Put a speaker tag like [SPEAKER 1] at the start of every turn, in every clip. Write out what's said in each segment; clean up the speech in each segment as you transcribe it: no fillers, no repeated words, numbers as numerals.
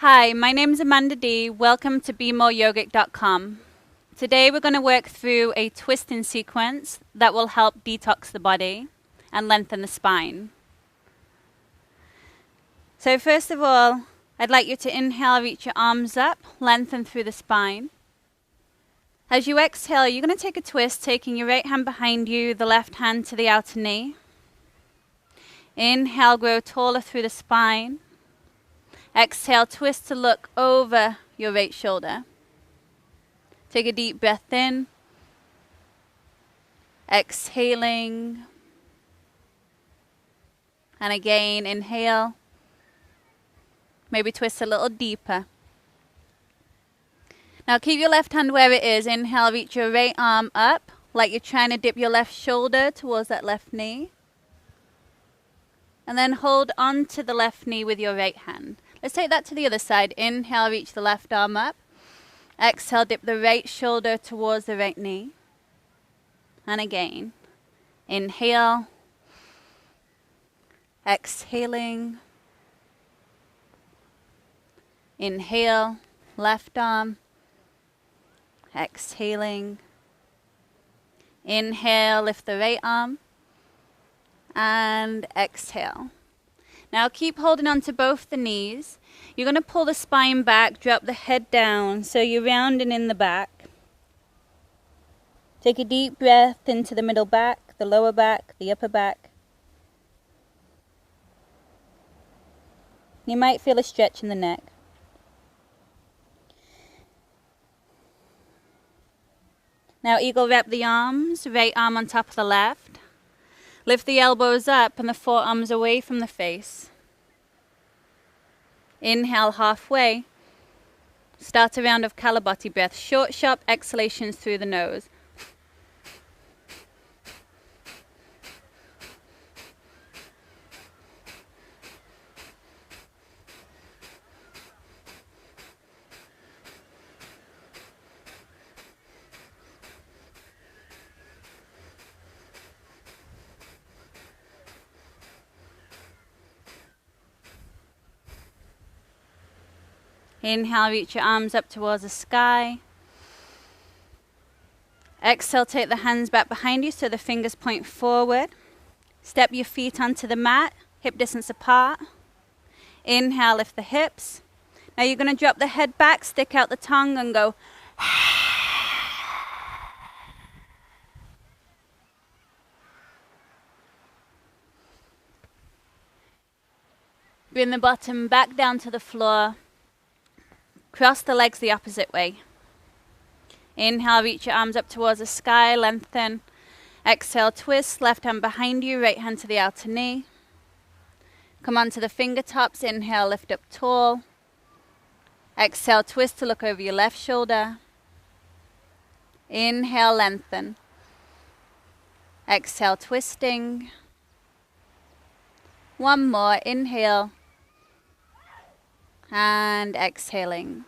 [SPEAKER 1] Hi, my name is Amanda Dee. Welcome to BeMoreYogic.com. Today we're going to work through a twisting sequence that will help detox the body and lengthen the spine. So first of all, I'd like you to inhale, reach your arms up, lengthen through the spine. As you exhale, you're going to take a twist, taking your right hand behind you, the left hand to the outer knee. Inhale, grow taller through the spine. Exhale, twist to look over your right shoulder. Take a deep breath in. Exhaling. And again, inhale. Maybe twist a little deeper. Now keep your left hand where it is. Inhale, reach your right arm up, like you're trying to dip your left shoulder towards that left knee. And then hold on to the left knee with your right hand. Let's take that to the other side. Inhale, reach the left arm up. Exhale, dip the right shoulder towards the right knee. And again. Inhale. Exhaling. Inhale, left arm. Exhaling. Inhale, lift the right arm. And exhale. Now keep holding on to both the knees. You're going to pull the spine back, drop the head down, so you're rounding in the back. Take a deep breath into the middle back, the lower back, the upper back. You might feel a stretch in the neck. Now eagle wrap the arms, right arm on top of the left. Lift the elbows up and the forearms away from the face. Inhale halfway. Start a round of Kalabati breath. Short, sharp exhalations through the nose. Inhale, reach your arms up towards the sky. Exhale, take the hands back behind you so the fingers point forward. Step your feet onto the mat, hip distance apart. Inhale, lift the hips. Now you're going to drop the head back, stick out the tongue and go. Bring the bottom back down to the floor. Cross the legs the opposite way. Inhale, reach your arms up towards the sky, lengthen. Exhale, twist, left hand behind you, right hand to the outer knee. Come onto the fingertips, inhale, lift up tall. Exhale, twist to look over your left shoulder. Inhale, lengthen. Exhale, twisting. One more, inhale. And exhaling.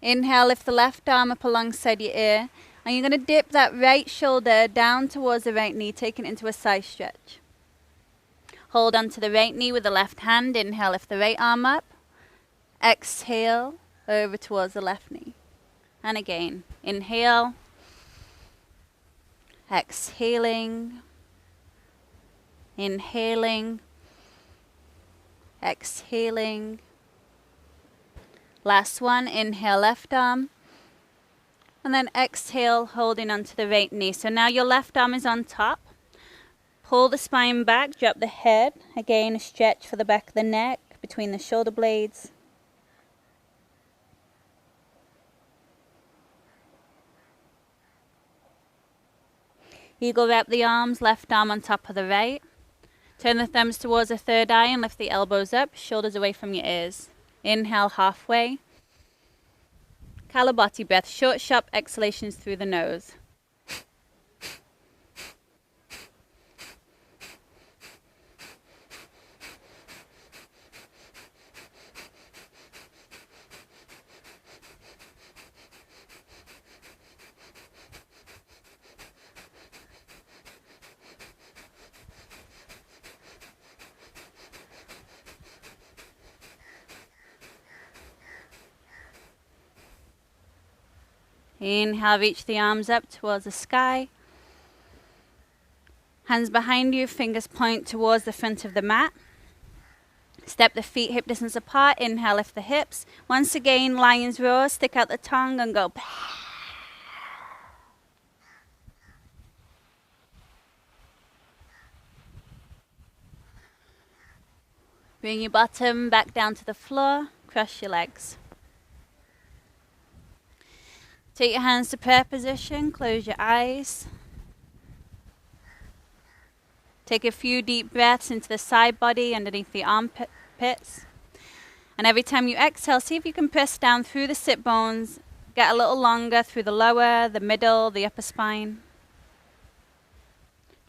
[SPEAKER 1] Inhale, lift the left arm up alongside your ear. And you're going to dip that right shoulder down towards the right knee, taking it into a side stretch. Hold on to the right knee with the left hand. Inhale, lift the right arm up. Exhale, over towards the left knee. And again, inhale. Exhaling. Inhaling. Exhaling. Last one, inhale left arm. And then exhale, holding onto the right knee. So now your left arm is on top. Pull the spine back, drop the head. Again, a stretch for the back of the neck, between the shoulder blades. Eagle wrap the arms, left arm on top of the right. Turn the thumbs towards the third eye and lift the elbows up, shoulders away from your ears. Inhale halfway. Kalabati breath, short, sharp exhalations through the nose. Inhale, reach the arms up towards the sky. Hands behind you, fingers point towards the front of the mat. Step the feet hip distance apart. Inhale, lift the hips. Once again, lion's roar, stick out the tongue and go. Bring your bottom back down to the floor. Cross your legs. Take your hands to prayer position. Close your eyes. Take a few deep breaths into the side body underneath the armpits. And every time you exhale, see if you can press down through the sit bones. Get a little longer through the lower, the middle, the upper spine.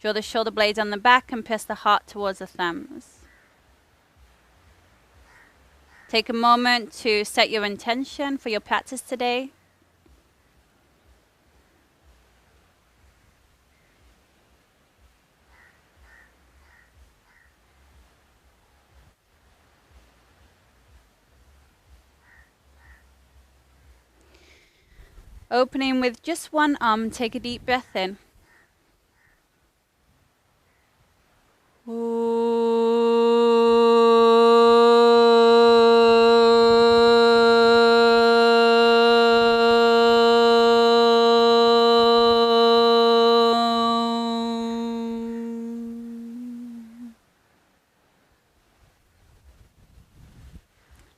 [SPEAKER 1] Draw the shoulder blades on the back and press the heart towards the thumbs. Take a moment to set your intention for your practice today. Opening with just one arm, take a deep breath in.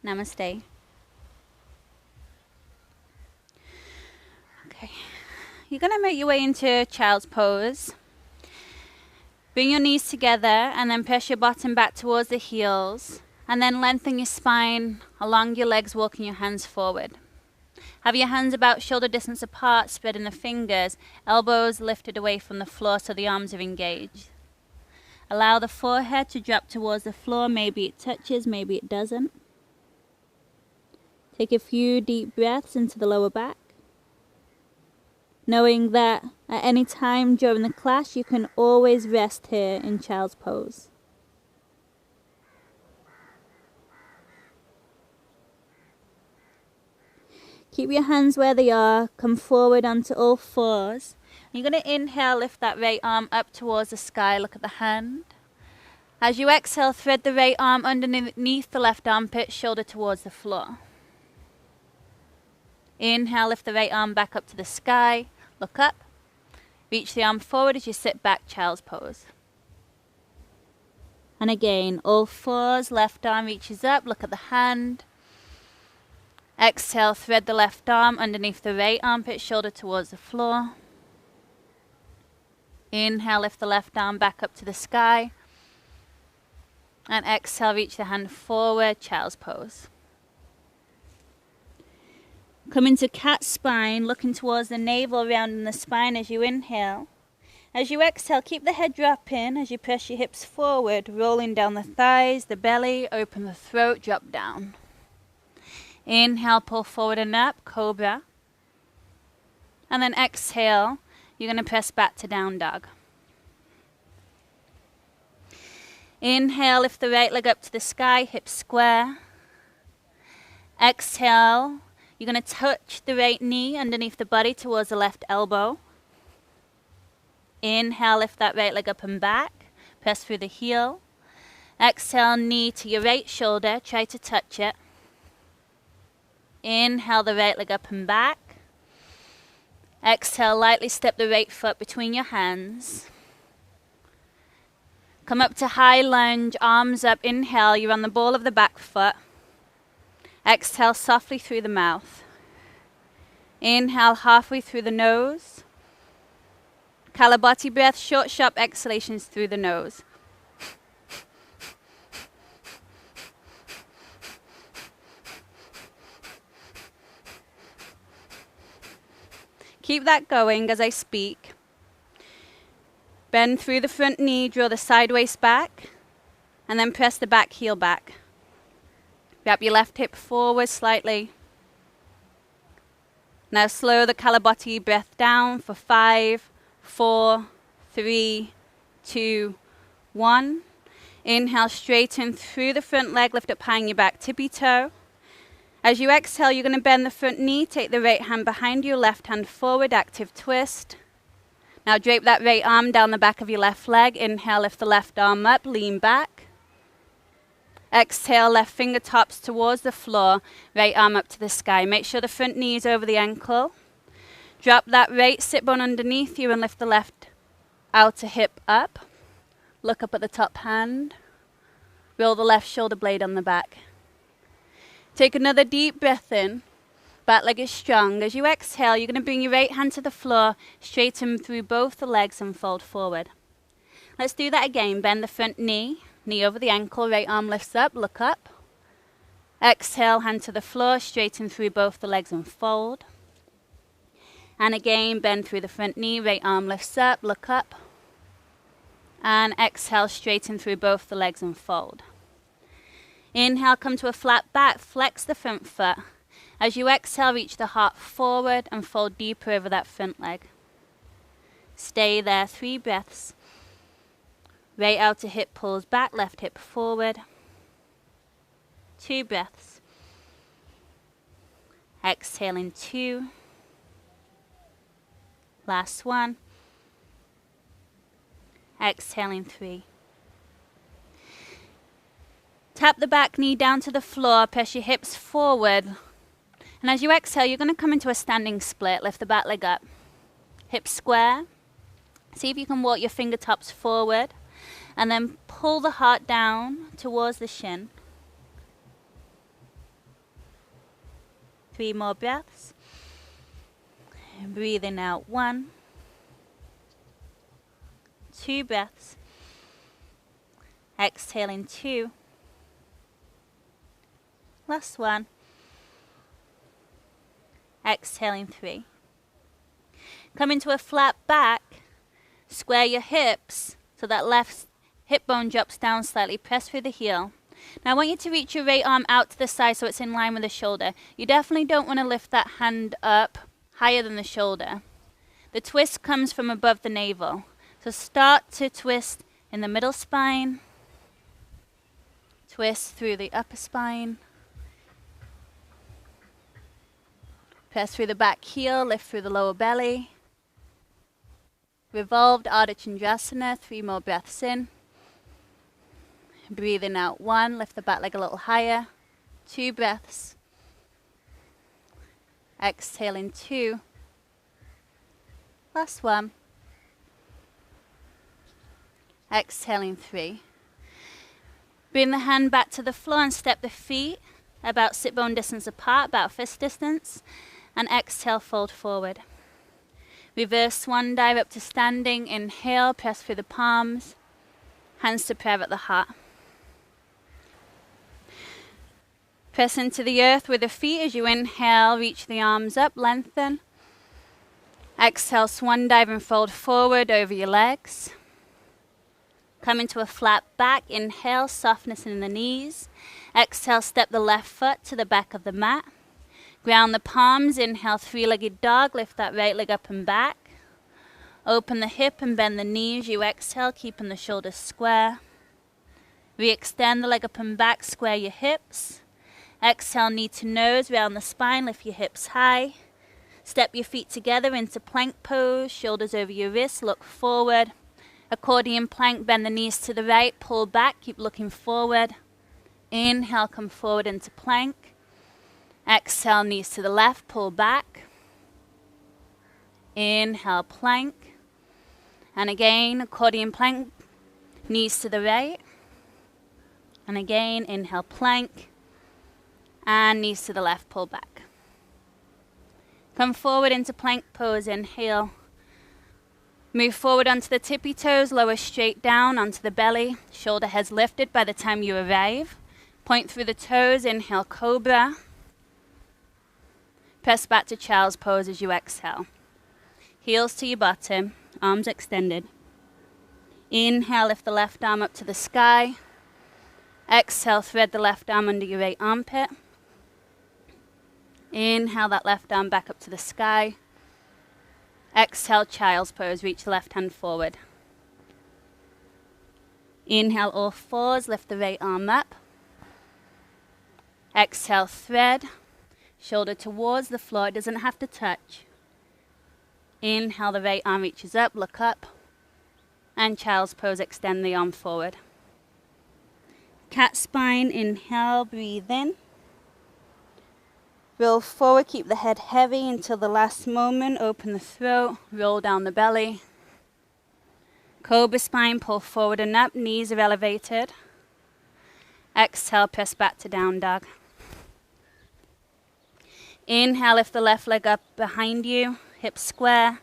[SPEAKER 1] Namaste. Okay, you're going to make your way into child's pose. Bring your knees together and then press your bottom back towards the heels. And then lengthen your spine along your legs, walking your hands forward. Have your hands about shoulder distance apart, spreading the fingers, elbows lifted away from the floor so the arms are engaged. Allow the forehead to drop towards the floor. Maybe it touches, maybe it doesn't. Take a few deep breaths into the lower back. Knowing that at any time during the class, you can always rest here in child's pose. Keep your hands where they are. Come forward onto all fours. You're going to inhale, lift that right arm up towards the sky. Look at the hand. As you exhale, thread the right arm underneath the left armpit, shoulder towards the floor. Inhale, lift the right arm back up to the sky. Look up. Reach the arm forward as you sit back, child's pose. And again, all fours, left arm reaches up. Look at the hand. Exhale, thread the left arm underneath the right armpit, shoulder towards the floor. Inhale, lift the left arm back up to the sky. And exhale, reach the hand forward, child's pose. Come into cat spine, looking towards the navel, rounding the spine as you inhale. As you exhale, keep the head dropping as you press your hips forward, rolling down the thighs, the belly, open the throat, drop down. Inhale, pull forward and up, cobra. And then exhale, you're going to press back to down dog. Inhale, lift the right leg up to the sky, hips square. Exhale. You're going to touch the right knee underneath the body towards the left elbow. Inhale, lift that right leg up and back. Press through the heel. Exhale, knee to your right shoulder. Try to touch it. Inhale, the right leg up and back. Exhale, lightly step the right foot between your hands. Come up to high lunge, arms up. Inhale, you're on the ball of the back foot. Exhale softly through the mouth. Inhale halfway through the nose. Kalabati breath, short, sharp exhalations through the nose. Keep that going as I speak. Bend through the front knee, draw the side waist back, and then press the back heel back. Wrap your left hip forward slightly. Now slow the Kalabati breath down for 5, 4, 3, 2, 1. Inhale, straighten through the front leg, lift up high on your back, tippy toe. As you exhale, you're going to bend the front knee, take the right hand behind you, left hand forward, active twist. Now drape that right arm down the back of your left leg. Inhale, lift the left arm up, lean back. Exhale, left fingertips towards the floor, right arm up to the sky. Make sure the front knee is over the ankle. Drop that right sit bone underneath you and lift the left outer hip up. Look up at the top hand. Roll the left shoulder blade on the back. Take another deep breath in. Back leg is strong. As you exhale, you're going to bring your right hand to the floor, straighten through both the legs and fold forward. Let's do that again. Bend the front knee, knee over the ankle, right arm lifts up, look up. Exhale, hand to the floor, straighten through both the legs and fold. And again, bend through the front knee, right arm lifts up, look up. And exhale, straighten through both the legs and fold. Inhale, come to a flat back, flex the front foot. As you exhale, reach the heart forward and fold deeper over that front leg. Stay there, 3 breaths. Right outer hip pulls back, left hip forward. 2 breaths. Exhaling 2. Last one. Exhaling 3. Tap the back knee down to the floor, press your hips forward. And as you exhale, you're going to come into a standing split. Lift the back leg up. Hips square. See if you can walk your fingertips forward. And then pull the heart down towards the shin. 3 more breaths. And breathing out 1. 2 breaths. Exhaling 2. Last one. Exhaling 3. Come into a flat back. Square your hips so that left hip bone drops down slightly. Press through the heel. Now I want you to reach your right arm out to the side so it's in line with the shoulder. You definitely don't want to lift that hand up higher than the shoulder. The twist comes from above the navel. So start to twist in the middle spine. Twist through the upper spine. Press through the back heel, lift through the lower belly. Revolved Ardha Chandrasana, 3 more breaths in. Breathing out 1, lift the back leg a little higher. 2 breaths. Exhaling 2. Last one. Exhaling 3. Bring the hand back to the floor and step the feet about sit bone distance apart, about fist distance. And exhale, fold forward. Reverse swan dive up to standing. Inhale, press through the palms. Hands to prayer at the heart. Press into the earth with the feet as you inhale. Reach the arms up, lengthen. Exhale, swan dive and fold forward over your legs. Come into a flat back. Inhale, softness in the knees. Exhale, step the left foot to the back of the mat. Ground the palms. Inhale, 3-legged dog. Lift that right leg up and back. Open the hip and bend the knees. You exhale, keeping the shoulders square. Re-extend the leg up and back. Square your hips. Exhale, knee to nose. Round the spine. Lift your hips high. Step your feet together into plank pose. Shoulders over your wrists. Look forward. Accordion plank. Bend the knees to the right. Pull back. Keep looking forward. Inhale, come forward into plank. Exhale, knees to the left, pull back. Inhale, plank. And again, accordion plank, knees to the right. And again, inhale, plank. And knees to the left, pull back. Come forward into plank pose, inhale. Move forward onto the tippy toes, lower straight down onto the belly. Shoulder heads lifted by the time you arrive. Point through the toes, inhale, cobra. Press back to child's pose as you exhale. Heels to your bottom, arms extended. Inhale, lift the left arm up to the sky. Exhale, thread the left arm under your right armpit. Inhale that left arm back up to the sky. Exhale, child's pose, reach the left hand forward. Inhale, all fours, lift the right arm up. Exhale, thread. Shoulder towards the floor, it doesn't have to touch. Inhale, the right arm reaches up, look up. And child's pose, extend the arm forward. Cat spine, inhale, breathe in. Roll forward, keep the head heavy until the last moment. Open the throat, roll down the belly. Cobra spine, pull forward and up, knees are elevated. Exhale, press back to down dog. Inhale, lift the left leg up behind you, hips square.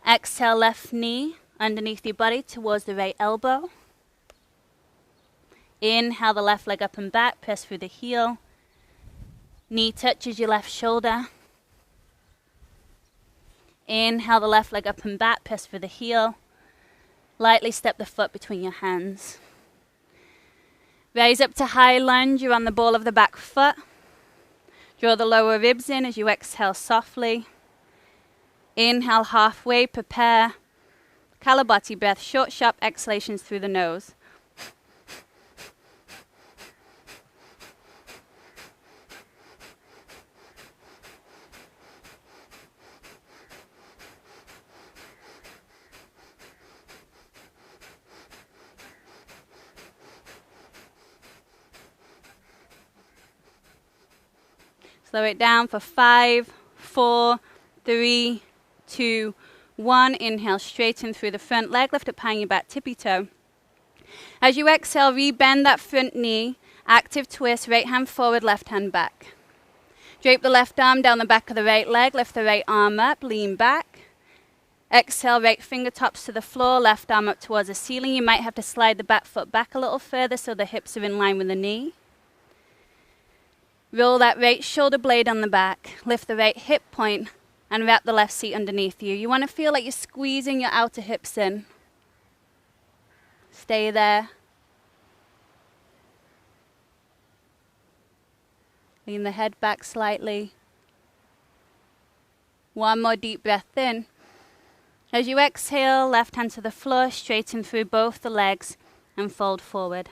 [SPEAKER 1] Exhale, left knee underneath your body towards the right elbow. Inhale, the left leg up and back, press through the heel. Knee touches your left shoulder. Inhale, the left leg up and back, press through the heel. Lightly step the foot between your hands. Raise up to high lunge, you're on the ball of the back foot. Draw the lower ribs in as you exhale softly. Inhale halfway, prepare. Kalabati breath, short, sharp exhalations through the nose. Slow it down for 5, 4, 3, 2, 1. Inhale, straighten through the front leg, lift up high on your back tippy toe. As you exhale, rebend that front knee, active twist, right hand forward, left hand back. Drape the left arm down the back of the right leg, lift the right arm up, lean back. Exhale, right fingertips to the floor, left arm up towards the ceiling. You might have to slide the back foot back a little further so the hips are in line with the knee. Roll that right shoulder blade on the back. Lift the right hip point and wrap the left seat underneath you. You want to feel like you're squeezing your outer hips in. Stay there. Lean the head back slightly. One more deep breath in. As you exhale, left hand to the floor, straighten through both the legs and fold forward.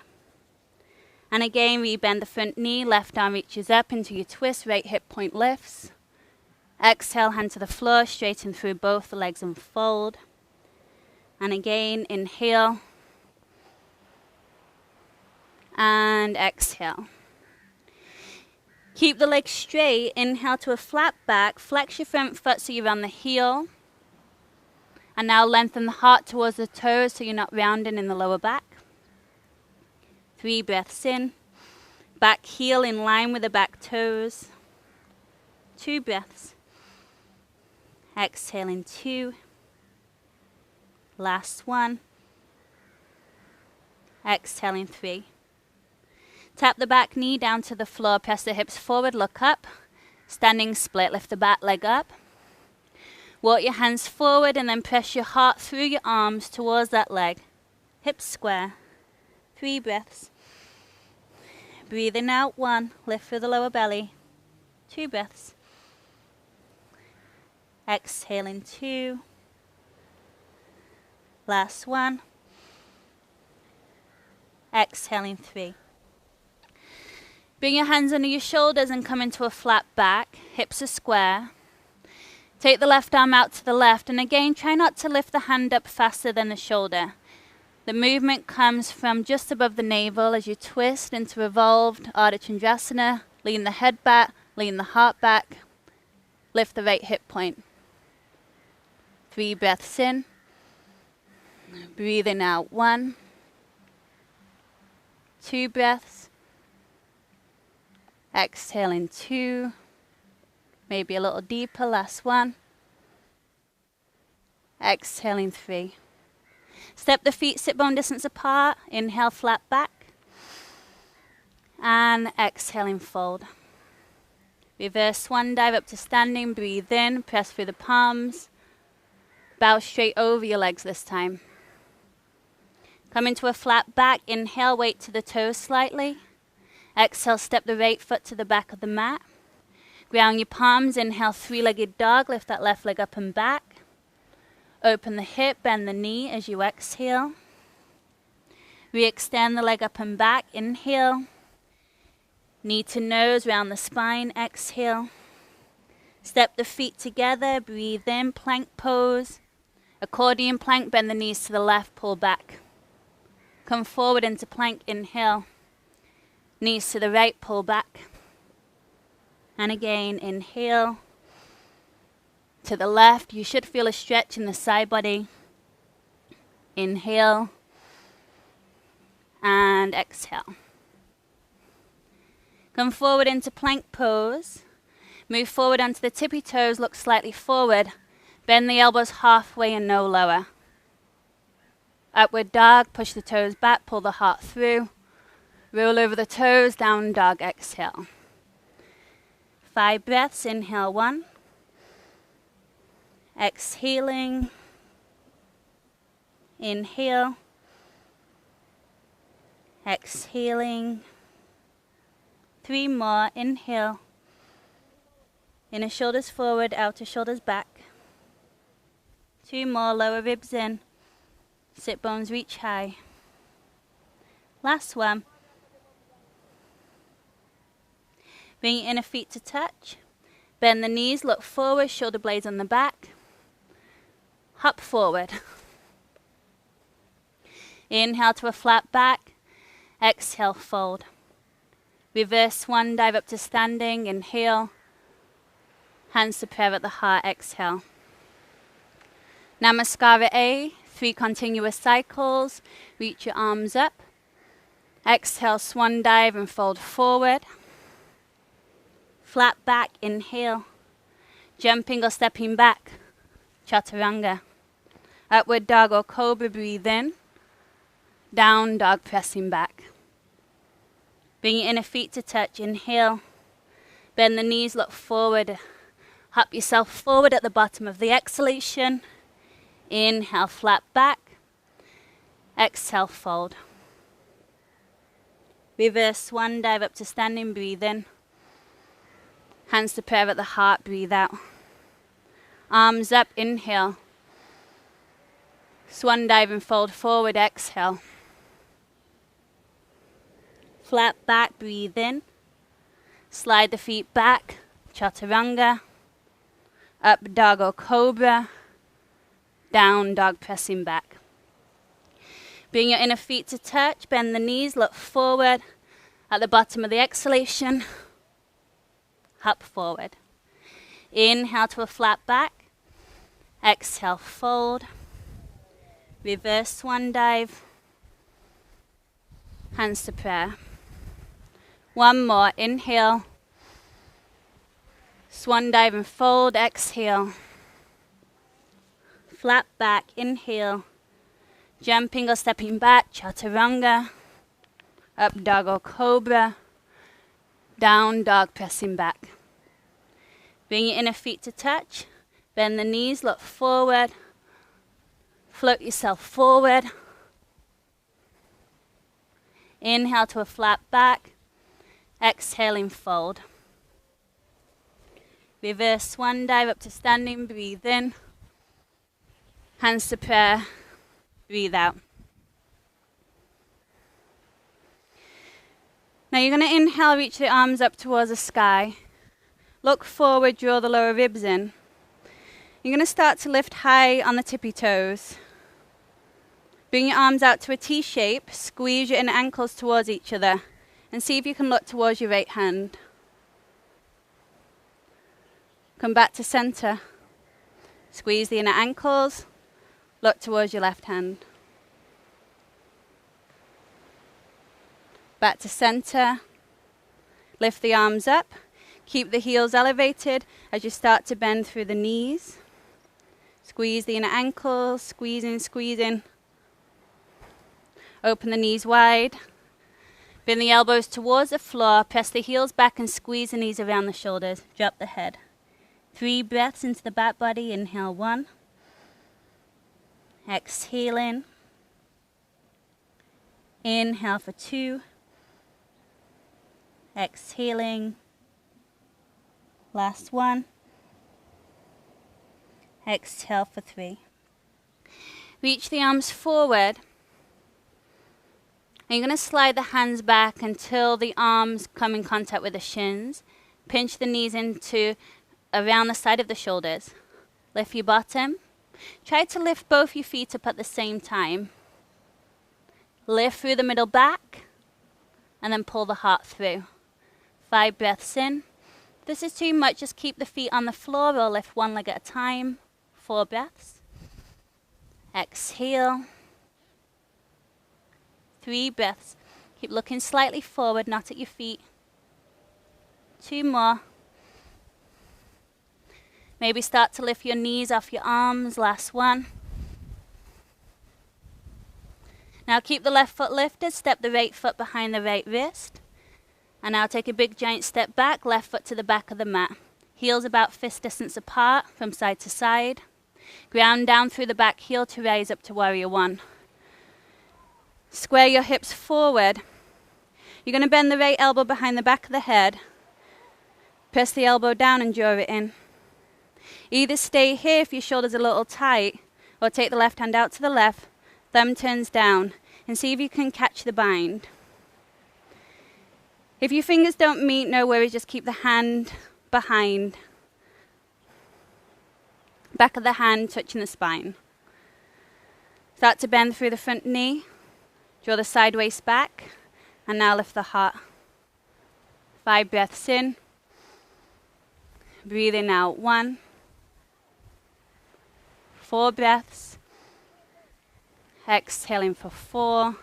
[SPEAKER 1] And again, rebend the front knee, left arm reaches up into your twist, right hip point lifts. Exhale, hand to the floor, straighten through both the legs and fold. And again, inhale. And exhale. Keep the legs straight, inhale to a flat back, flex your front foot so you're on the heel. And now lengthen the heart towards the toes so you're not rounding in the lower back. 3 breaths in. Back heel in line with the back toes. 2 breaths. Exhaling 2. Last 1. Exhaling 3. Tap the back knee down to the floor. Press the hips forward, look up. Standing split, lift the back leg up. Walk your hands forward and then press your heart through your arms towards that leg. Hips square. 3 breaths. Breathing out 1, lift through the lower belly. 2 breaths. Exhaling 2. Last 1. Exhaling 3. Bring your hands under your shoulders and come into a flat back. Hips are square. Take the left arm out to the left, and again, try not to lift the hand up faster than the shoulder. The movement comes from just above the navel as you twist into revolved Ardha Chandrasana. Lean the head back, lean the heart back. Lift the right hip point. 3 breaths in. Breathing out 1. 2 breaths. Exhaling 2. Maybe a little deeper, last 1. Exhaling 3. Step the feet sit bone distance apart. Inhale, flat back. And exhaling, fold. Reverse swan dive up to standing. Breathe in, press through the palms. Bow straight over your legs this time. Come into a flat back. Inhale, weight to the toes slightly. Exhale, step the right foot to the back of the mat. Ground your palms. Inhale, 3-legged dog. Lift that left leg up and back. Open the hip, bend the knee as you exhale. Re-extend the leg up and back. Inhale. Knee to nose, round the spine. Exhale. Step the feet together, breathe in, plank pose. Accordion plank, bend the knees to the left, pull back. Come forward into plank, inhale. Knees to the right, pull back. And again, inhale. To the left, you should feel a stretch in the side body. Inhale. And exhale. Come forward into plank pose. Move forward onto the tippy toes, look slightly forward. Bend the elbows halfway and no lower. Upward dog, push the toes back, pull the heart through. Roll over the toes, down dog, exhale. 5 breaths, inhale 1. Exhaling. Inhale. Exhaling. 3 more, inhale. Inner shoulders forward, outer shoulders back. 2 more, lower ribs in. Sit bones reach high. Last one. Bring your inner feet to touch. Bend the knees, look forward, shoulder blades on the back. Hop forward. Inhale to a flat back. Exhale, fold. Reverse swan dive up to standing. Inhale. Hands to prayer at the heart. Exhale. Namaskara A. 3 continuous cycles. Reach your arms up. Exhale, swan dive and fold forward. Flat back, inhale. Jumping or stepping back. Chaturanga. Upward dog or cobra, breathe in. Down dog, pressing back. Bring your inner feet to touch, inhale. Bend the knees, look forward. Hop yourself forward at the bottom of the exhalation. Inhale, flat back. Exhale, fold. Reverse swan dive up to standing, breathe in. Hands to prayer at the heart, breathe out. Arms up, inhale. Swan dive and fold forward, exhale. Flat back, breathe in. Slide the feet back, chaturanga. Up dog or cobra. Down dog, pressing back. Bring your inner feet to touch, bend the knees, look forward. At the bottom of the exhalation, hop forward. Inhale to a flat back. Exhale, fold. Reverse swan dive. Hands to prayer. 1 more, inhale. Swan dive and fold, exhale. Flat back, inhale. Jumping or stepping back, chaturanga. Up dog or cobra. Down dog, pressing back. Bring your inner feet to touch. Bend the knees, look forward. Float yourself forward. Inhale to a flat back. Exhaling, fold. Reverse swan dive up to standing, breathe in. Hands to prayer, breathe out. Now you're going to inhale, reach the arms up towards the sky. Look forward, draw the lower ribs in. You're going to start to lift high on the tippy toes. Bring your arms out to a T shape, squeeze your inner ankles towards each other, and see if you can look towards your right hand. Come back to center. Squeeze the inner ankles, look towards your left hand. Back to center. Lift the arms up. Keep the heels elevated as you start to bend through the knees. Squeeze the inner ankles, squeezing, squeezing. Open the knees wide. Bring the elbows towards the floor. Press the heels back and squeeze the knees around the shoulders. Drop the head. 3 breaths into the back body. Inhale 1. Exhaling. Inhale for 2. Exhaling. Last one. Exhale for 3. Reach the arms forward. And you're going to slide the hands back until the arms come in contact with the shins. Pinch the knees into around the side of the shoulders. Lift your bottom. Try to lift both your feet up at the same time. Lift through the middle back, and then pull the heart through. 5 breaths in. If this is too much, just keep the feet on the floor or lift one leg at a time. 4 breaths. Exhale. 3 breaths. Keep looking slightly forward, not at your feet. 2 more. Maybe start to lift your knees off your arms. Last one. Now keep the left foot lifted. Step the right foot behind the right wrist. And now take a big giant step back. Left foot to the back of the mat. Heels about fist distance apart from side to side. Ground down through the back heel to rise up to warrior one. Square your hips forward. You're going to bend the right elbow behind the back of the head. Press the elbow down and draw it in. Either stay here if your shoulders are a little tight, or take the left hand out to the left, thumb turns down, and see if you can catch the bind. If your fingers don't meet, no worries, just keep the hand behind. Back of the hand touching the spine. Start to bend through the front knee, draw the side waist back, and now lift the heart. 5 breaths in. Breathing out. 1. 4 breaths. Exhaling for 4.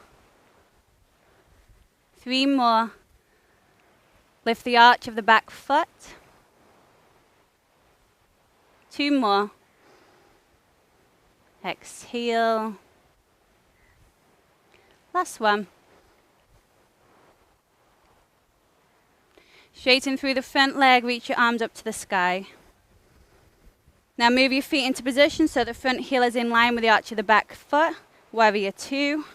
[SPEAKER 1] 3 more. Lift the arch of the back foot. 2 more. Exhale. Last one. Straighten through the front leg, reach your arms up to the sky. Now move your feet into position so the front heel is in line with the arch of the back foot. Warrior 2.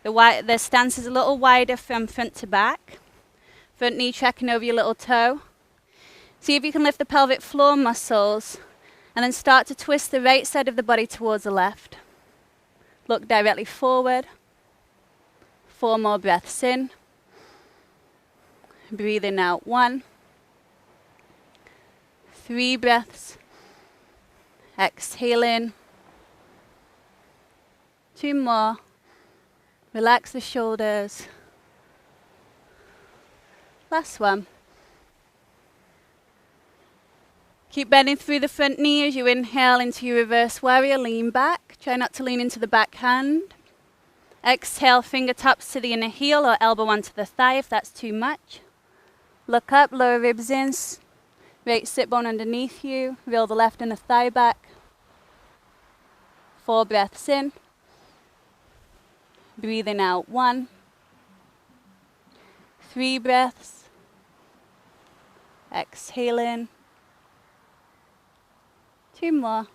[SPEAKER 1] The stance is a little wider from front to back. Front knee tracking over your little toe. See if you can lift the pelvic floor muscles and then start to twist the right side of the body towards the left. Look directly forward. 4 more breaths in. Breathing out. 1. 3 breaths. Exhaling. 2 more. Relax the shoulders. Last one. Keep bending through the front knee as you inhale into your reverse warrior. Lean back. Try not to lean into the back hand. Exhale, fingertips to the inner heel or elbow onto the thigh if that's too much. Look up, lower ribs in, right sit bone underneath you. Reel the left inner thigh back. 4 breaths in. Breathing out. 1. 3 breaths. Exhaling. 2 more.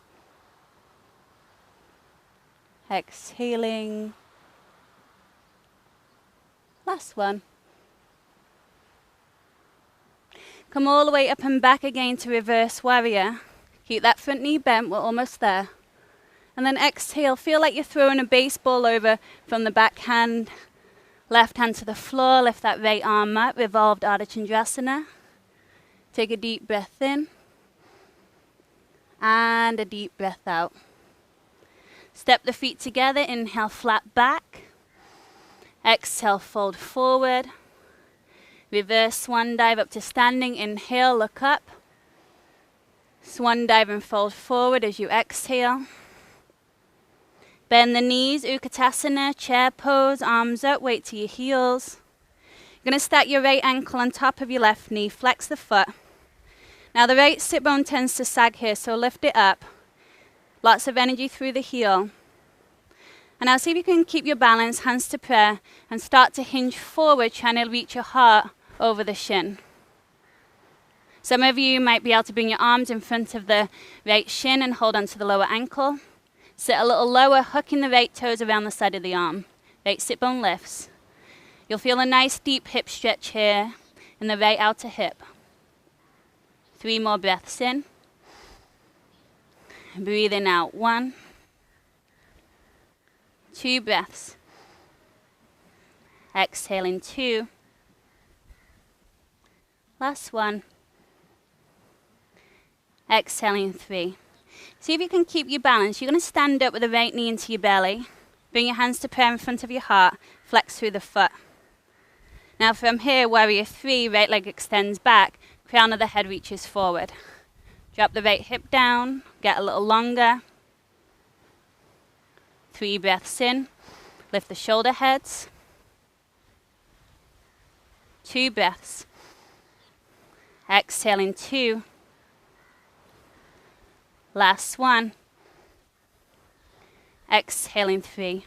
[SPEAKER 1] Exhaling. Last one. Come all the way up and back again to reverse warrior. Keep that front knee bent, we're almost there. And then exhale, feel like you're throwing a baseball over from the back hand. Left hand to the floor, lift that right arm up, revolved Ardha Chandrasana. Take a deep breath in. And a deep breath out. Step the feet together, inhale, flat back. Exhale, fold forward. Reverse swan dive up to standing. Inhale, look up. Swan dive and fold forward as you exhale. Bend the knees, Utkatasana, chair pose, arms up, weight to your heels. You're going to stack your right ankle on top of your left knee, flex the foot. Now the right sit bone tends to sag here, so lift it up. Lots of energy through the heel. And now see if you can keep your balance, hands to prayer, and start to hinge forward, trying to reach your heart over the shin. Some of you might be able to bring your arms in front of the right shin and hold onto the lower ankle. Sit a little lower, hooking the right toes around the side of the arm. Right sit bone lifts. You'll feel a nice deep hip stretch here in the right outer hip. 3 more breaths in. Breathing out. 1. 2 breaths. Exhaling. 2. Last one. Exhaling 3. See if you can keep your balance. You're going to stand up with the right knee into your belly. Bring your hands to prayer in front of your heart. Flex through the foot. Now from here, warrior 3, right leg extends back. Crown of the head reaches forward. Drop the right hip down. Get a little longer. 3 breaths in. Lift the shoulder heads. 2 breaths. Exhaling 2. Last 1. Exhaling 3.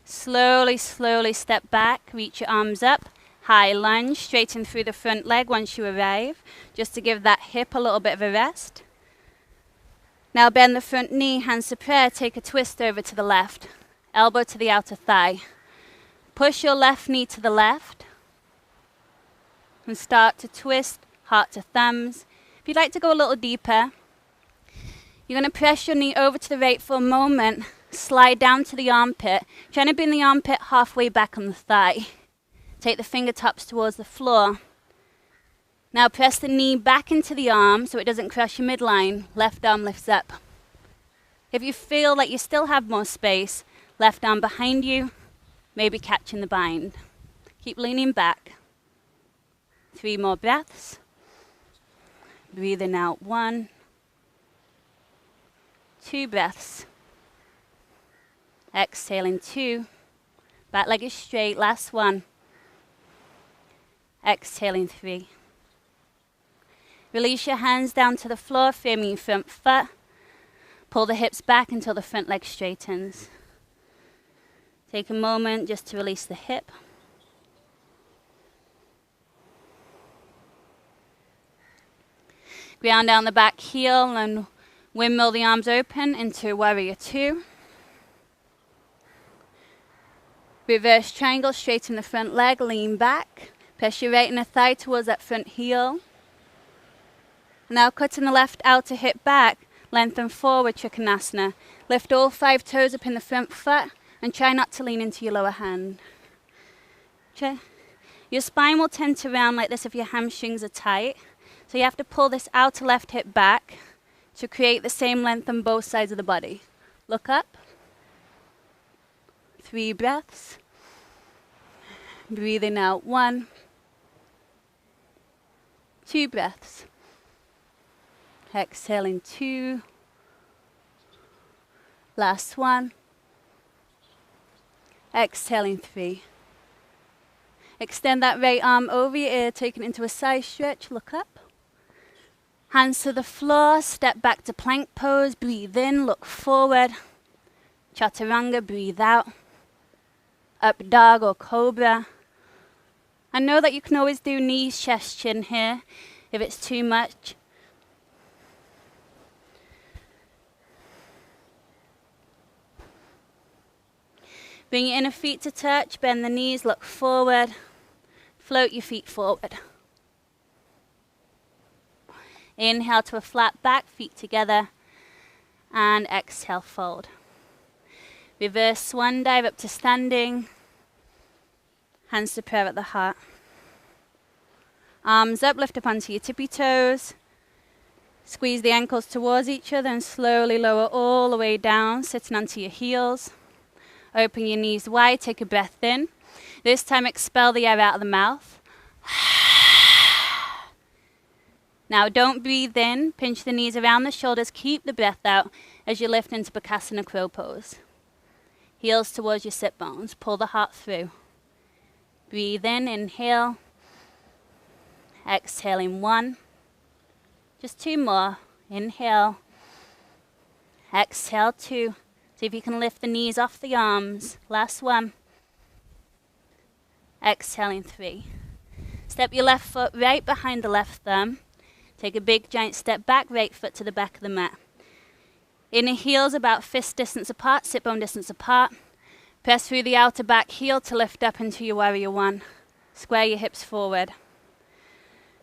[SPEAKER 1] Slowly, slowly step back. Reach your arms up. High lunge. Straighten through the front leg once you arrive, just to give that hip a little bit of a rest. Now bend the front knee, hands to prayer. Take a twist over to the left. Elbow to the outer thigh. Push your left knee to the left. And start to twist, heart to thumbs. If you'd like to go a little deeper, you're going to press your knee over to the right for a moment. Slide down to the armpit. Trying to bring the armpit halfway back on the thigh. Take the fingertips towards the floor. Now press the knee back into the arm so it doesn't crush your midline. Left arm lifts up. If you feel like you still have more space, left arm behind you, maybe catching the bind. Keep leaning back. 3 more breaths. Breathing out 1. 2 breaths. Exhaling 2. Back leg is straight. Last 1. Exhaling 3. Release your hands down to the floor, framing your front foot. Pull the hips back until the front leg straightens. Take a moment just to release the hip. Ground down the back heel and windmill the arms open into warrior 2. Reverse triangle, straighten the front leg, lean back. Press your right inner thigh towards that front heel. Now cutting the left outer hip back, lengthen forward, Trikonasana. Lift all 5 toes up in the front foot and try not to lean into your lower hand. Your spine will tend to round like this if your hamstrings are tight. So you have to pull this outer left hip back to create the same length on both sides of the body. Look up. 3 breaths. Breathing out 1. 2 breaths. Exhaling 2. Last 1. Exhaling 3. Extend that right arm over your ear, taking it into a side stretch. Look up. Hands to the floor, step back to plank pose. Breathe in, look forward. Chaturanga, breathe out. Up dog or cobra. I know that you can always do knees, chest, chin here if it's too much. Bring your inner feet to touch, bend the knees, look forward. Float your feet forward. Inhale to a flat back, feet together. And exhale, fold. Reverse swan dive up to standing. Hands to prayer at the heart. Arms up, lift up onto your tippy toes. Squeeze the ankles towards each other and slowly lower all the way down, sitting onto your heels. Open your knees wide, take a breath in. This time expel the air out of the mouth. Now don't breathe in, pinch the knees around the shoulders, keep the breath out as you lift into Bakasana Crow pose. Heels towards your sit bones, pull the heart through. Breathe in, inhale. Exhaling 1. Just 2 more. Inhale. Exhale 2. See if you can lift the knees off the arms. Last 1. Exhaling 3. Step your left foot right behind the left thumb. Take a big giant step back, right foot to the back of the mat. Inner heels about fist distance apart, sit bone distance apart. Press through the outer back heel to lift up into your warrior 1. Square your hips forward.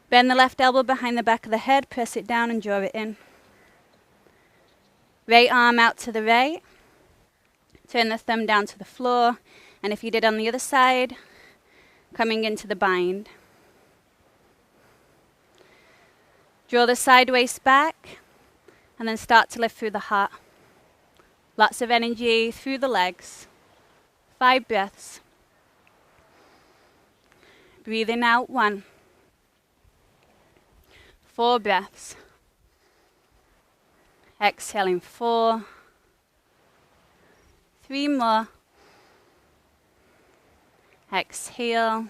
[SPEAKER 1] Bend the left elbow behind the back of the head, press it down and draw it in. Right arm out to the right. Turn the thumb down to the floor. And if you did on the other side, coming into the bind. Draw the side waist back and then start to lift through the heart. Lots of energy through the legs. 5 breaths. Breathing out 1. 4 breaths. Exhaling 4. 3 more. Exhale.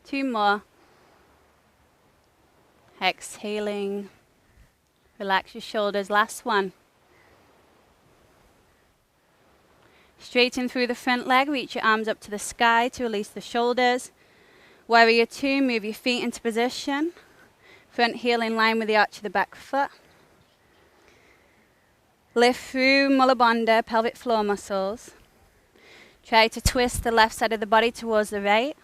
[SPEAKER 1] 2 more. Exhaling. Relax your shoulders. Last one. Straighten through the front leg. Reach your arms up to the sky to release the shoulders. Warrior 2. Move your feet into position. Front heel in line with the arch of the back foot. Lift through Mula Bandha, pelvic floor muscles. Try to twist the left side of the body towards the right.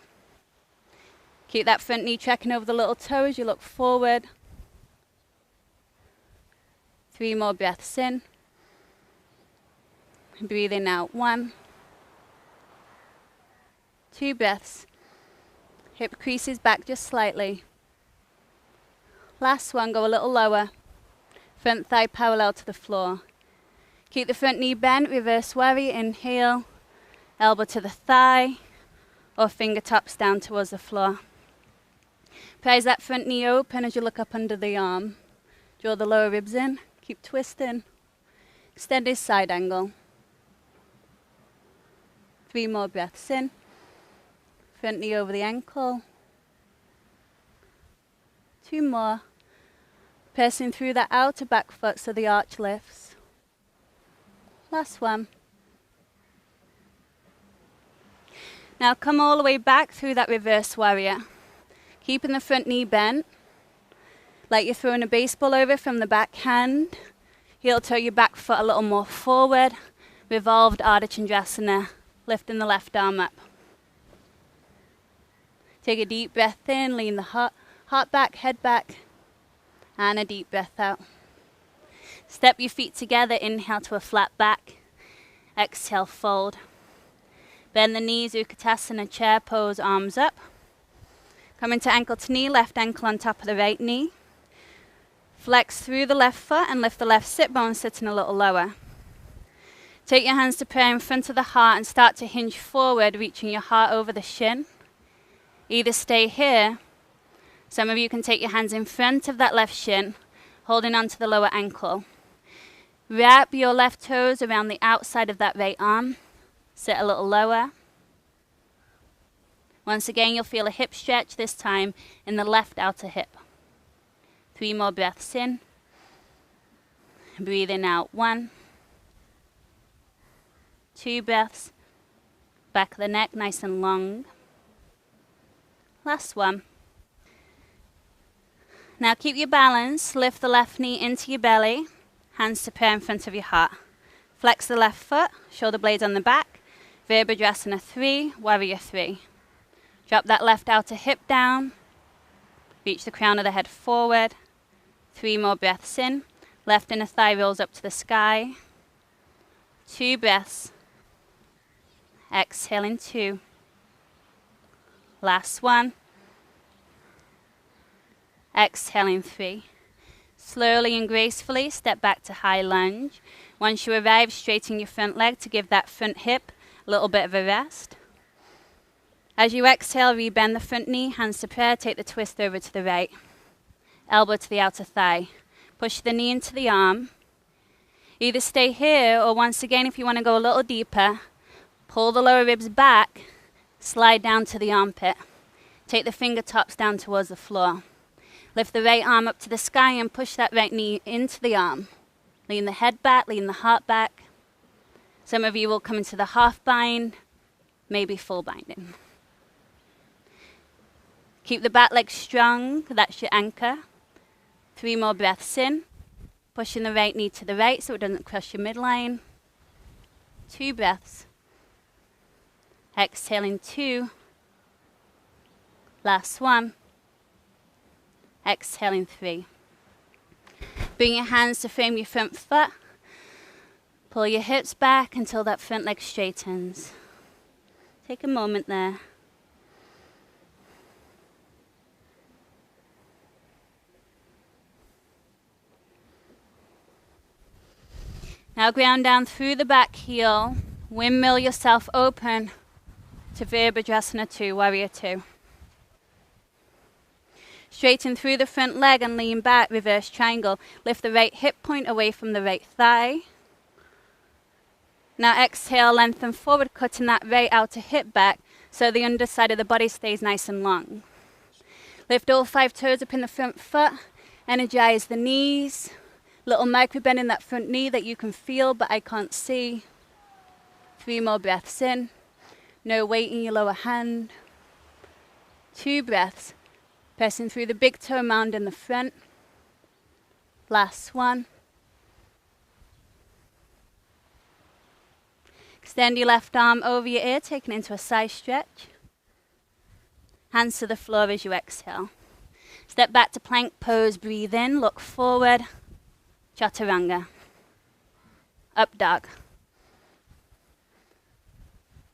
[SPEAKER 1] Keep that front knee tracking over the little toe as you look forward. 3 more breaths in. Breathing out 1. 2 breaths. Hip creases back just slightly. Last one, go a little lower. Front thigh parallel to the floor. Keep the front knee bent, reverse warrior, inhale. Elbow to the thigh or fingertips down towards the floor. Prise that front knee open as you look up under the arm. Draw the lower ribs in. Keep twisting. Steady side angle. 3 more breaths in. Front knee over the ankle. 2 more. Pressing through that outer back foot so the arch lifts. Last one. Now come all the way back through that reverse warrior. Keeping the front knee bent. Like you're throwing a baseball over from the back hand. Heel toe your back foot a little more forward. Revolved Ardha Chandrasana. Lifting the left arm up. Take a deep breath in. Lean the heart back, head back. And a deep breath out. Step your feet together. Inhale to a flat back. Exhale, fold. Bend the knees, Utkatasana, chair pose, arms up. Come into ankle to knee, left ankle on top of the right knee. Flex through the left foot and lift the left sit bone, sitting a little lower. Take your hands to prayer in front of the heart and start to hinge forward, reaching your heart over the shin. Either stay here. Some of you can take your hands in front of that left shin, holding onto the lower ankle. Wrap your left toes around the outside of that right arm. Sit a little lower. Once again, you'll feel a hip stretch, this time in the left outer hip. 3 more breaths in. Breathing out 1. 2 breaths. Back of the neck nice and long. Last one. Now keep your balance. Lift the left knee into your belly. Hands to prayer in front of your heart. Flex the left foot. Shoulder blades on the back. Virabhadrasana 3, Warrior 3. Drop that left outer hip down. Reach the crown of the head forward. 3 more breaths in. Left inner thigh rolls up to the sky. 2 breaths. Exhaling 2. Last one. Exhaling 3. Slowly and gracefully step back to high lunge. Once you arrive, straighten your front leg to give that front hip a little bit of a rest. As you exhale, rebend the front knee, hands to prayer, take the twist over to the right. Elbow to the outer thigh. Push the knee into the arm. Either stay here or once again, if you want to go a little deeper, pull the lower ribs back, slide down to the armpit. Take the fingertips down towards the floor. Lift the right arm up to the sky and push that right knee into the arm. Lean the head back, lean the heart back. Some of you will come into the half bind, maybe full binding. Keep the back leg strong, that's your anchor. 3 more breaths in. Pushing the right knee to the right so it doesn't crush your midline. 2 breaths. Exhaling 2. Last one. Exhaling 3. Bring your hands to frame your front foot. Pull your hips back until that front leg straightens. Take a moment there. Now ground down through the back heel. Windmill yourself open to Virabhadrasana 2, Warrior 2. Straighten through the front leg and lean back, reverse triangle. Lift the right hip point away from the right thigh. Now exhale, lengthen forward, cutting that right outer hip back so the underside of the body stays nice and long. Lift all 5 toes up in the front foot. Energize the knees. Little micro bend in that front knee that you can feel but I can't see. 3 more breaths in. No weight in your lower hand. 2 breaths. Pressing through the big toe mound in the front. Last one. Extend your left arm over your ear, taking it into a side stretch. Hands to the floor as you exhale. Step back to plank pose, breathe in, look forward. Chaturanga. Up dog.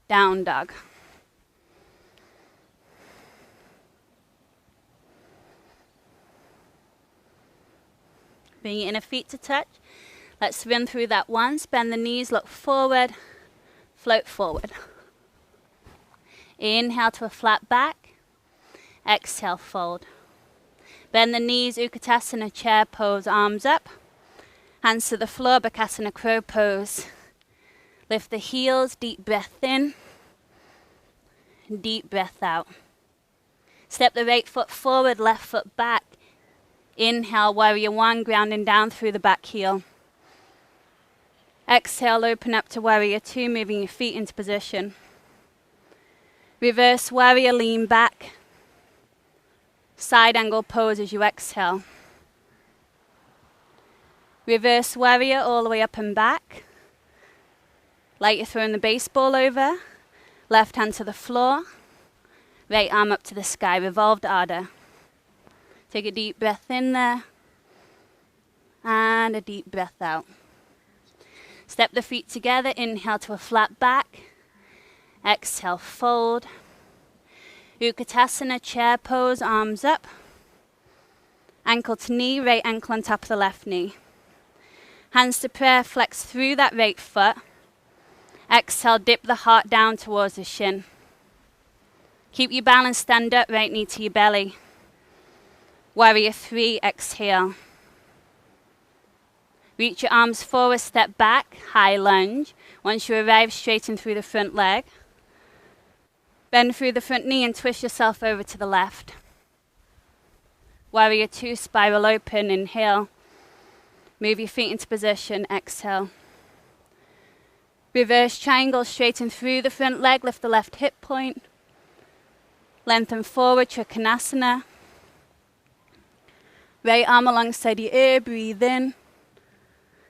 [SPEAKER 1] Down dog. Bring your inner feet to touch. Let's run through that once. Bend the knees, look forward. Float forward. Inhale to a flat back. Exhale, fold. Bend the knees, Utkatasana, chair pose, arms up. Hands to the floor, Bakasana, crow pose. Lift the heels, deep breath in. Deep breath out. Step the right foot forward, left foot back. Inhale, Warrior 1, grounding down through the back heel. Exhale, open up to Warrior 2, moving your feet into position. Reverse Warrior, lean back. Side angle pose as you exhale. Reverse Warrior all the way up and back. Like you're throwing the baseball over. Left hand to the floor. Right arm up to the sky, revolved Ardha. Take a deep breath in there. And a deep breath out. Step the feet together, inhale to a flat back. Exhale, fold. Utkatasana, chair pose, arms up. Ankle to knee, right ankle on top of the left knee. Hands to prayer, flex through that right foot. Exhale, dip the heart down towards the shin. Keep your balance, stand up, right knee to your belly. Warrior 3, exhale. Reach your arms forward, step back, high lunge. Once you arrive, straighten through the front leg. Bend through the front knee and twist yourself over to the left. Warrior 2, spiral open, inhale. Move your feet into position, exhale. Reverse triangle, straighten through the front leg, lift the left hip point. Lengthen forward, Trikonasana. Right arm alongside your ear, breathe in.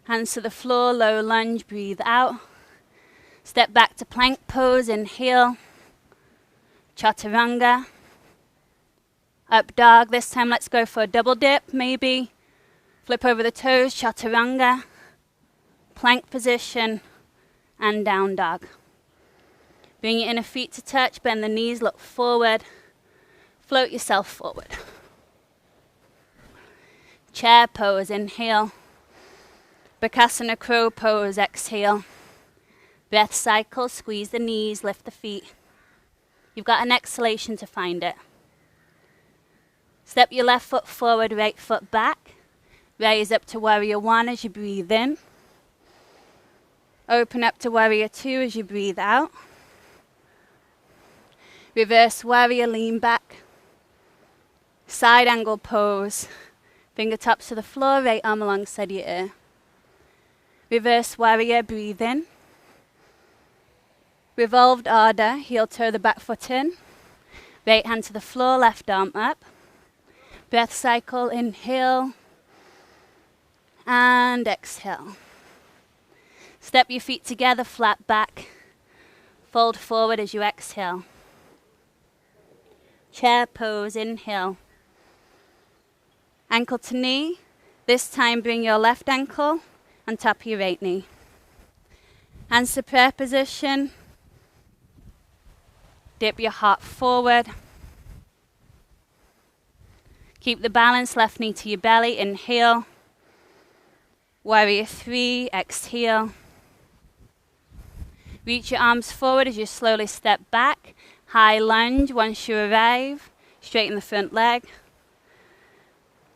[SPEAKER 1] Hands to the floor, low lunge, breathe out. Step back to plank pose, inhale. Chaturanga. Up dog, this time let's go for a double dip, maybe. Flip over the toes, Chaturanga. Plank position, and down dog. Bring your inner feet to touch, bend the knees, look forward. Float yourself forward. Chair pose, inhale. Bakasana crow pose, exhale. Breath cycle, squeeze the knees, lift the feet. You've got an exhalation to find it. Step your left foot forward, right foot back. Raise up to Warrior 1 as you breathe in. Open up to Warrior 2 as you breathe out. Reverse Warrior, lean back. Side angle pose. Fingertips to the floor, right arm alongside your ear. Reverse Warrior, breathe in. Revolved Ardha, heel toe the back foot in. Right hand to the floor, left arm up. Breath cycle, inhale. And exhale. Step your feet together, flat back. Fold forward as you exhale. Chair pose, inhale. Ankle to knee. This time bring your left ankle on top of your right knee. Hands to prayer position. Dip your heart forward. Keep the balance, left knee to your belly, inhale. Warrior 3, exhale. Reach your arms forward as you slowly step back. High lunge once you arrive. Straighten the front leg.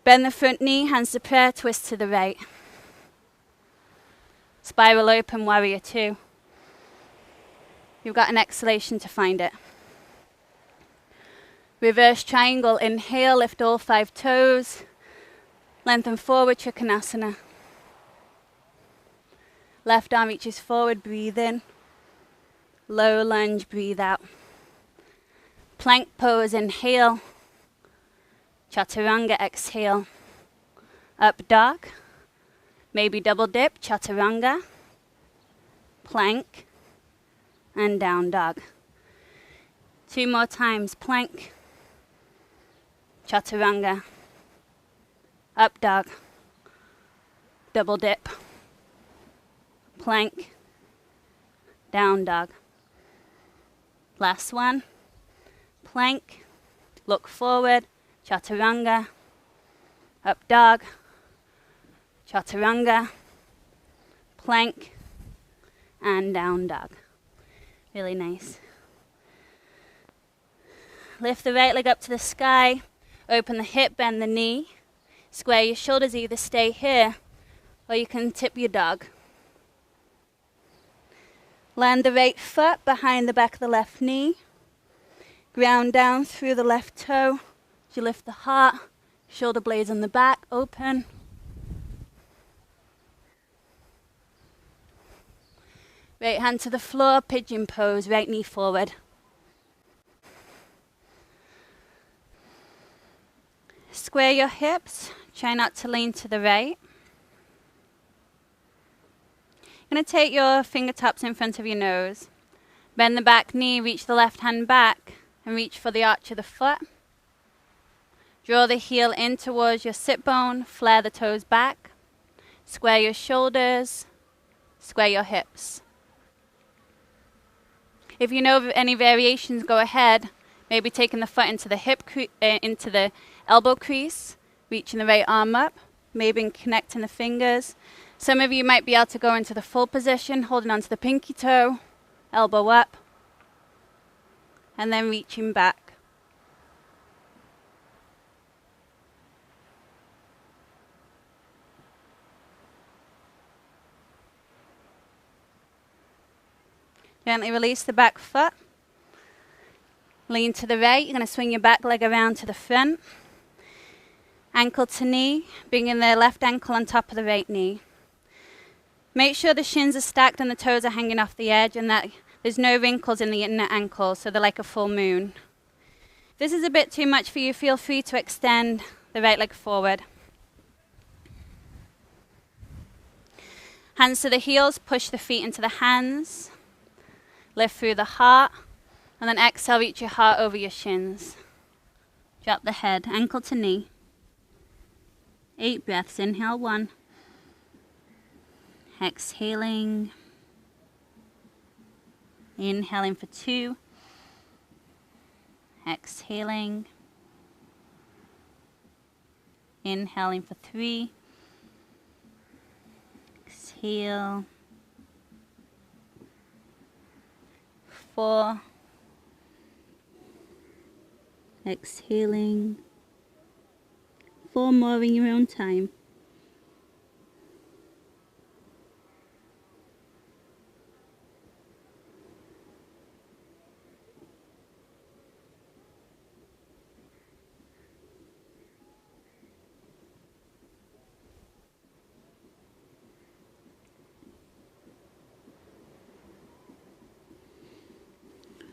[SPEAKER 1] Bend the front knee, hands to prayer, twist to the right. Spiral open, warrior 2. You've got an exhalation to find it. Reverse triangle, inhale, lift all 5 toes. Lengthen forward, Trikonasana. Left arm reaches forward, breathe in. Low lunge, breathe out. Plank pose, inhale. Chaturanga, exhale. Up dog. Maybe double dip, chaturanga. Plank. And down dog. 2 more times, plank. Chaturanga. Up dog. Double dip. Plank. Down dog. Last one. Plank. Look forward. Chaturanga. Up dog. Chaturanga. Plank. And down dog. Really nice. Lift the right leg up to the sky. Open the hip, bend the knee. Square your shoulders, either stay here or you can tip your dog. Land the right foot behind the back of the left knee. Ground down through the left toe. As you lift the heart, shoulder blades on the back, open. Right hand to the floor, pigeon pose, right knee forward. Square your hips, try not to lean to the right. You're going to take your fingertips in front of your nose. Bend the back knee, reach the left hand back, and reach for the arch of the foot. Draw the heel in towards your sit bone, flare the toes back. Square your shoulders, square your hips. If you know of any variations, go ahead. Maybe taking the foot into the into the elbow crease, reaching the right arm up, maybe connecting the fingers. Some of you might be able to go into the full position, holding onto the pinky toe, elbow up, and then reaching back. Gently release the back foot. Lean to the right. You're going to swing your back leg around to the front. Ankle to knee, bringing the left ankle on top of the right knee. Make sure the shins are stacked and the toes are hanging off the edge and that there's no wrinkles in the inner ankle, so they're like a full moon. If this is a bit too much for you, feel free to extend the right leg forward. Hands to the heels, push the feet into the hands. Lift through the heart, and then exhale, reach your heart over your shins. Drop the head, ankle to knee. 8 breaths, inhale 1. Exhaling. Inhaling for 2. Exhaling. Inhaling for 3. Exhale. 4. Exhaling. 4 more in your own time.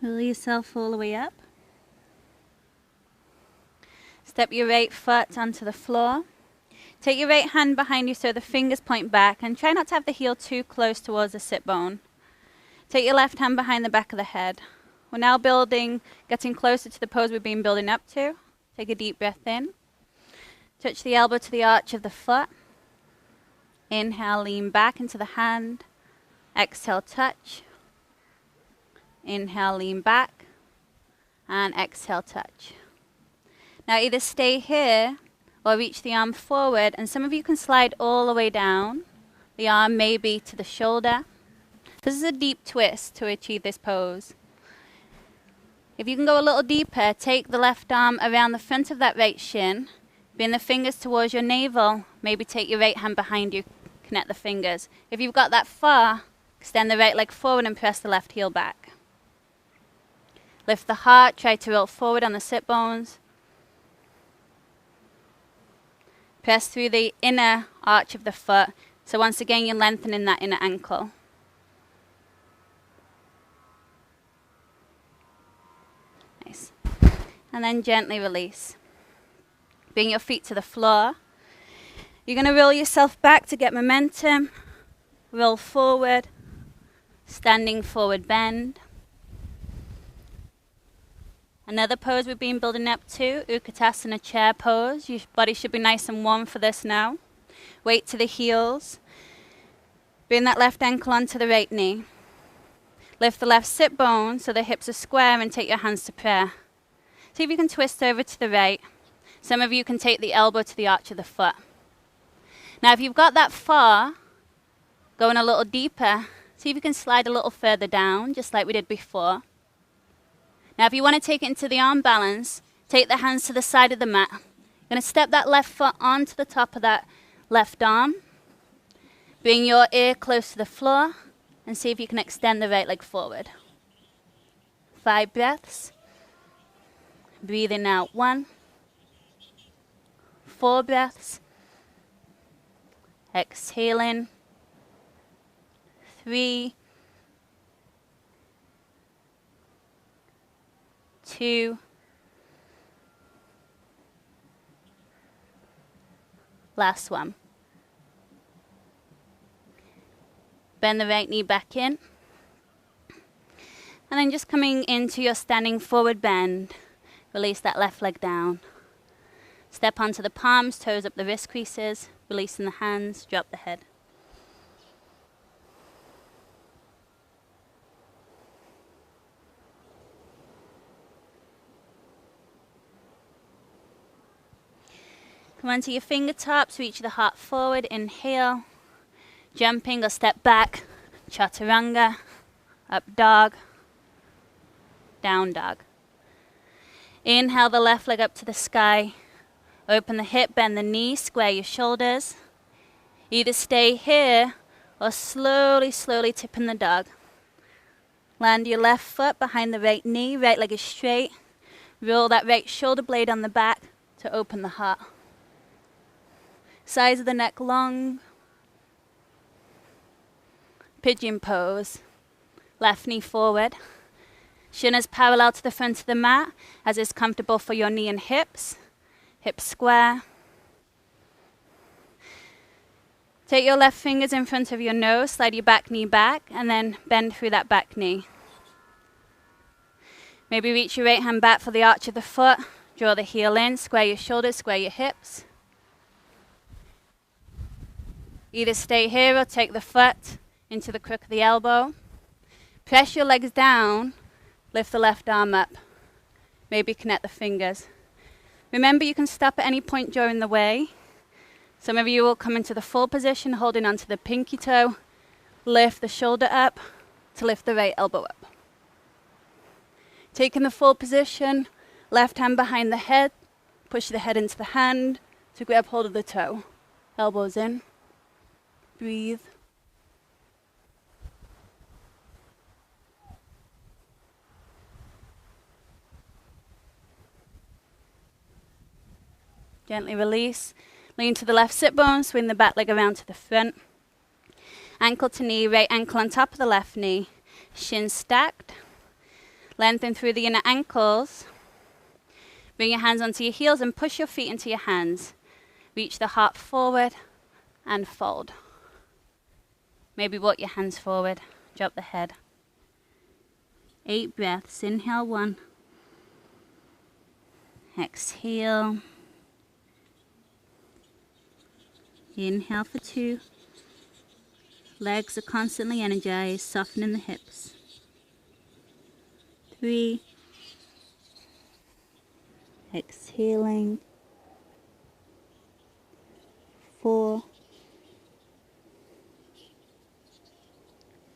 [SPEAKER 1] Roll yourself all the way up. Step your right foot onto the floor. Take your right hand behind you so the fingers point back and try not to have the heel too close towards the sit bone. Take your left hand behind the back of the head. We're now getting closer to the pose we've been building up to. Take a deep breath in. Touch the elbow to the arch of the foot. Inhale, lean back into the hand. Exhale, touch. Inhale, lean back. And exhale, touch. Now either stay here or reach the arm forward, and some of you can slide all the way down The arm maybe to the shoulder. This is a deep twist to achieve this pose. If you can go a little deeper, take the left arm around the front of that right shin. Bring the fingers towards your navel. Maybe take your right hand behind you. Connect the fingers. If you've got that far, extend the right leg forward and press the left heel back. Lift the heart. Try to roll forward on the sit bones. Press through the inner arch of the foot. So once again, you're lengthening that inner ankle. Nice. And then gently release. Bring your feet to the floor. You're going to roll yourself back to get momentum. Roll forward. Standing forward bend. Another pose we've been building up to, Utkatasana chair pose. Your body should be nice and warm for this now. Weight to the heels. Bring that left ankle onto the right knee. Lift the left sit bone so the hips are square and take your hands to prayer. See if you can twist over to the right. Some of you can take the elbow to the arch of the foot. Now if you've got that far, going a little deeper, see if you can slide a little further down, just like we did before. Now if you want to take it into the arm balance, take the hands to the side of the mat. You're going to step that left foot onto the top of that left arm. Bring your ear close to the floor and see if you can extend the right leg forward. 5 breaths. Breathing out 1. 4 breaths. Exhaling. 3. 2. Last one. Bend the right knee back in. And then just coming into your standing forward bend. Release that left leg down. Step onto the palms, toes up the wrist creases. Releasing the hands, drop the head. Come onto your fingertips, reach the heart forward, inhale. Jumping or step back, chaturanga, up dog, down dog. Inhale the left leg up to the sky. Open the hip, bend the knee, square your shoulders. Either stay here or slowly, slowly tip in the dog. Land your left foot behind the right knee, right leg is straight. Roll that right shoulder blade on the back to open the heart. Sides of the neck long. Pigeon pose. Left knee forward. Shin is parallel to the front of the mat as is comfortable for your knee and hips. Hips square. Take your left fingers in front of your nose, slide your back knee back, and then bend through that back knee. Maybe reach your right hand back for the arch of the foot. Draw the heel in, square your shoulders, square your hips. Either stay here or take the foot into the crook of the elbow. Press your legs down, lift the left arm up. Maybe connect the fingers. Remember, you can stop at any point during the way. Some of you will come into the full position, holding onto the pinky toe. Lift the shoulder up to lift the right elbow up. Taking the full position, left hand behind the head. Push the head into the hand to grab hold of the toe. Elbows in. Breathe. Gently release. Lean to the left sit bone, swing the back leg around to the front. Ankle to knee, right ankle on top of the left knee. Shin stacked. Lengthen through the inner ankles. Bring your hands onto your heels and push your feet into your hands. Reach the heart forward and fold. Maybe walk your hands forward. Drop the head. 8 breaths. Inhale 1. Exhale. Inhale for 2. Legs are constantly energized, softening the hips. 3. Exhaling. 4.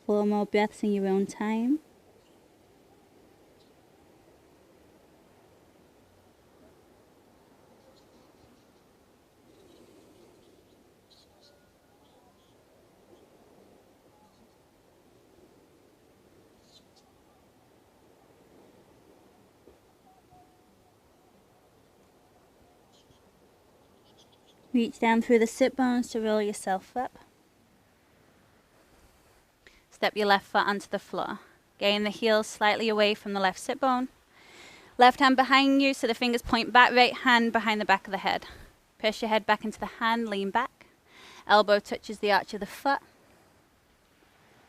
[SPEAKER 1] 4 more breaths in your own time. Reach down through the sit bones to roll yourself up. Step your left foot onto the floor. Gain the heels slightly away from the left sit bone. Left hand behind you so the fingers point back, right hand behind the back of the head. Press your head back into the hand, lean back. Elbow touches the arch of the foot.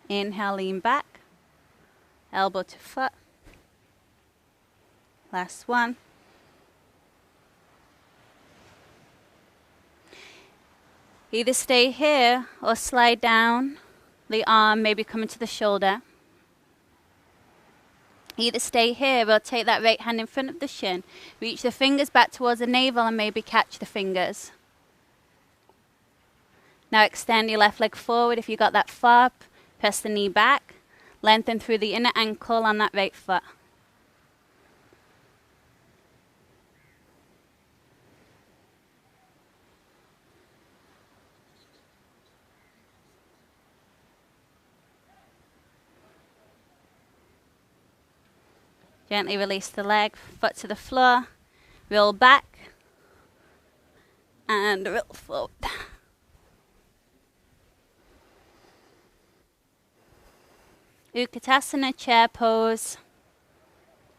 [SPEAKER 1] Inhale, lean back. Elbow to foot. Last one. Either stay here or slide down the arm, maybe coming to the shoulder. Either stay here or take that right hand in front of the shin. Reach the fingers back towards the navel and maybe catch the fingers. Now extend your left leg forward if you got that far. Press the knee back. Lengthen through the inner ankle on that right foot. Gently release the leg, foot to the floor, roll back, and roll forward. Utkatasana, chair pose.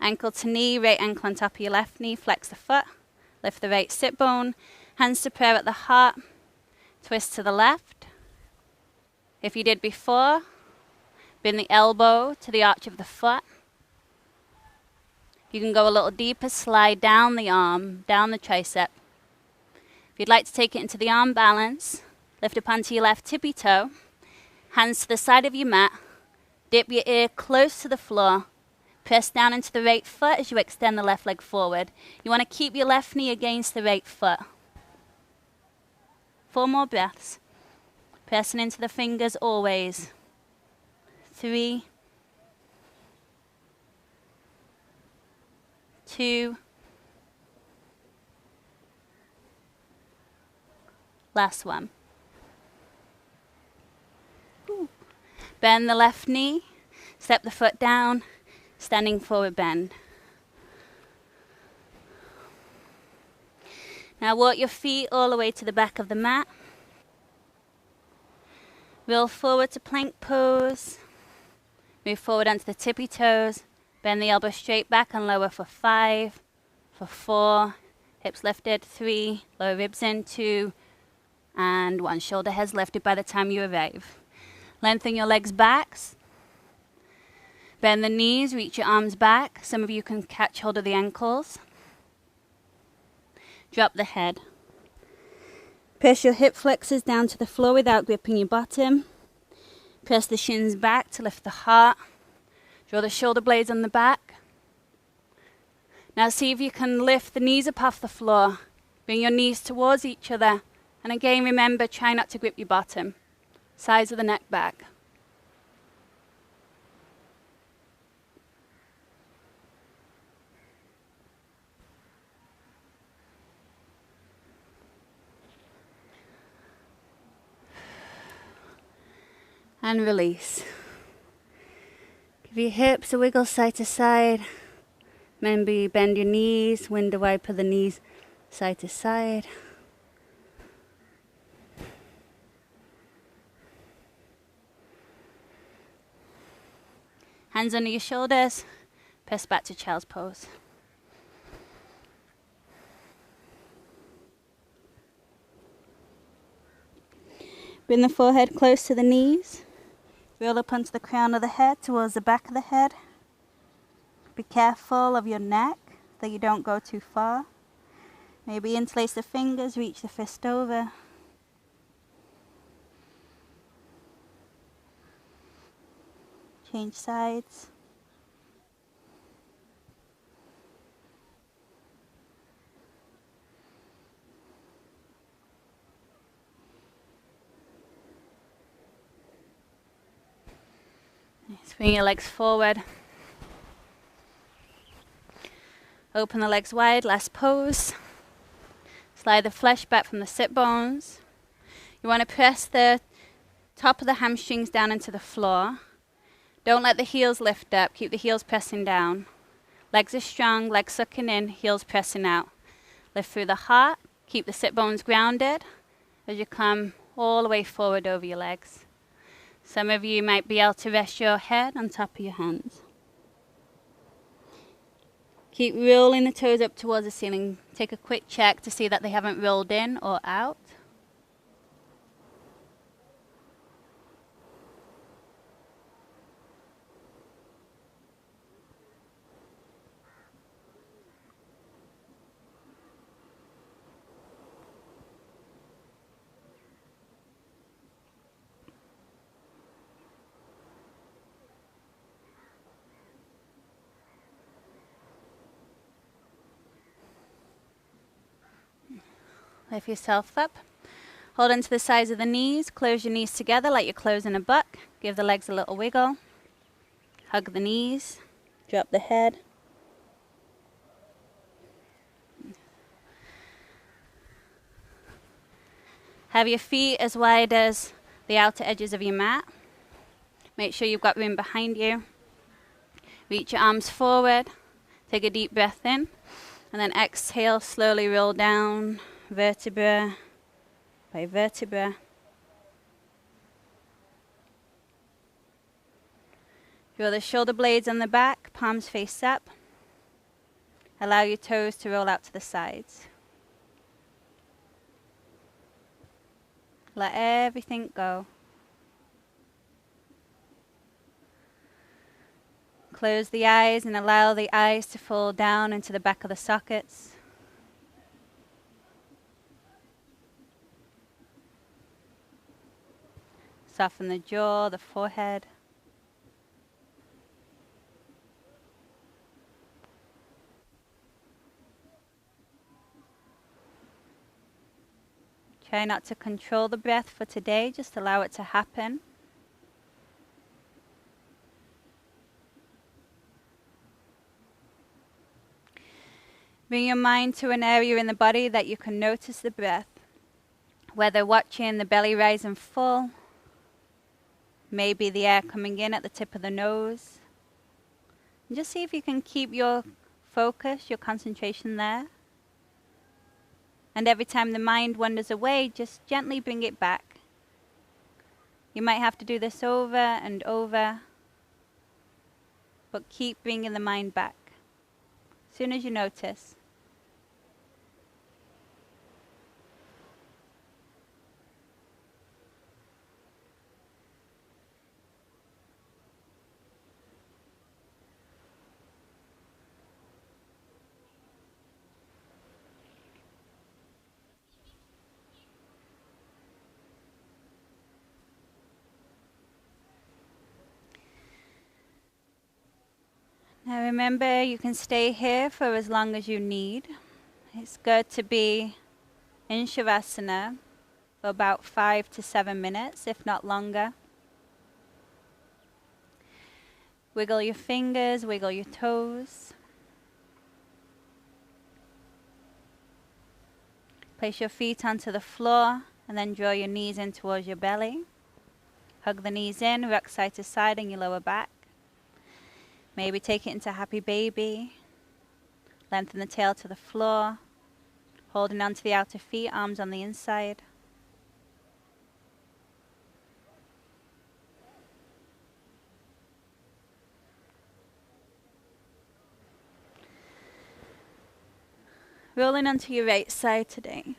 [SPEAKER 1] Ankle to knee, right ankle on top of your left knee, flex the foot, lift the right sit bone, hands to prayer at the heart, twist to the left. If you did before, bring the elbow to the arch of the foot. You can go a little deeper, slide down the arm, down the tricep. If you'd like to take it into the arm balance, lift up onto your left tippy toe, hands to the side of your mat, dip your ear close to the floor, press down into the right foot as you extend the left leg forward. You want to keep your left knee against the right foot. 4 more breaths. Pressing into the fingers always. 3, 2, last one. Bend the left knee, step the foot down, standing forward bend. Now walk your feet all the way to the back of the mat. Roll forward to plank pose. Move forward onto the tippy toes. Bend the elbow straight back and lower for 5, for 4, hips lifted, 3, lower ribs in, 2, and 1. Shoulder heads lifted by the time you arrive. Lengthen your legs back. Bend the knees, reach your arms back. Some of you can catch hold of the ankles. Drop the head. Press your hip flexors down to the floor without gripping your bottom. Press the shins back to lift the heart. Draw the shoulder blades on the back. Now see if you can lift the knees up off the floor. Bring your knees towards each other. And again, remember, try not to grip your bottom. Sides of the neck back. And release. Give your hips a wiggle side to side. Remember, you bend your knees, window wiper the knees side to side. Hands under your shoulders, press back to child's pose. Bring the forehead close to the knees. Roll up onto the crown of the head towards the back of the head. Be careful of your neck that you don't go too far. Maybe interlace the fingers, reach the fist over. Change sides. Swing your legs forward. Open the legs wide, last pose. Slide the flesh back from the sit bones. You want to press the top of the hamstrings down into the floor. Don't let the heels lift up, keep the heels pressing down. Legs are strong, legs sucking in, heels pressing out. Lift through the heart, keep the sit bones grounded as you come all the way forward over your legs. Some of you might be able to rest your head on top of your hands. Keep rolling the toes up towards the ceiling. Take a quick check to see that they haven't rolled in or out. Lift yourself up. Hold onto the sides of the knees. Close your knees together like you're closing a book. Give the legs a little wiggle. Hug the knees. Drop the head. Have your feet as wide as the outer edges of your mat. Make sure you've got room behind you. Reach your arms forward. Take a deep breath in. And then exhale, slowly roll down. Vertebra by vertebra. Draw the shoulder blades on the back, palms face up. Allow your toes to roll out to the sides. Let everything go. Close the eyes and allow the eyes to fall down into the back of the sockets. Soften the jaw, the forehead. Try not to control the breath for today, just allow it to happen. Bring your mind to an area in the body that you can notice the breath, whether watching the belly rise and fall, maybe the air coming in at the tip of the nose. And just see if you can keep your focus, your concentration there. And every time the mind wanders away, just gently bring it back. You might have to do this over and over, but keep bringing the mind back. As soon as you notice. Now remember, you can stay here for as long as you need. It's good to be in Savasana for about 5 to 7 minutes, if not longer. Wiggle your fingers, wiggle your toes. Place your feet onto the floor and then draw your knees in towards your belly. Hug the knees in, rock side to side in your lower back. Maybe take it into happy baby. Lengthen the tail to the floor. Holding onto the outer feet, arms on the inside. Rolling onto your right side today.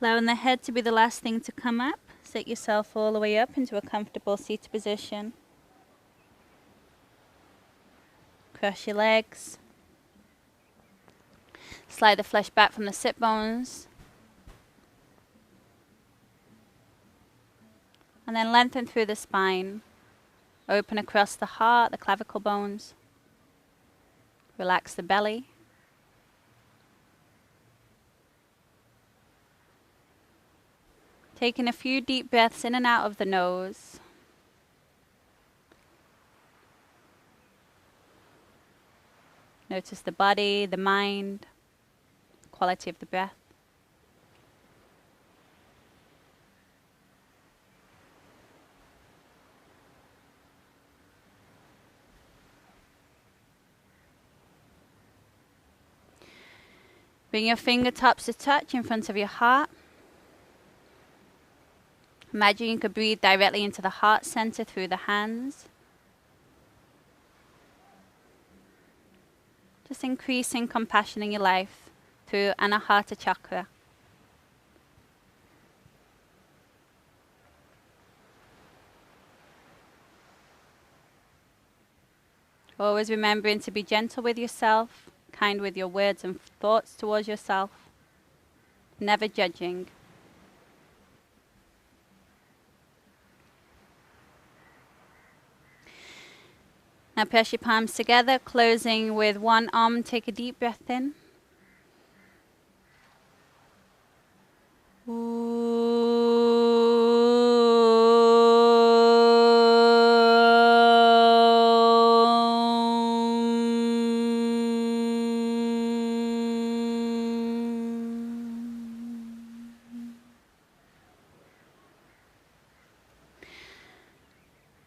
[SPEAKER 1] Allowing the head to be the last thing to come up. Sit yourself all the way up into a comfortable seated position. Cross your legs. Slide the flesh back from the sit bones. And then lengthen through the spine. Open across the heart, the clavicle bones. Relax the belly. Taking a few deep breaths in and out of the nose. Notice the body, the mind, quality of the breath. Bring your fingertips to touch in front of your heart. Imagine you could breathe directly into the heart center through the hands. Just increasing compassion in your life through Anahata chakra. Always remembering to be gentle with yourself, kind with your words and thoughts towards yourself, never judging. Now press your palms together, closing with one arm. Take a deep breath in.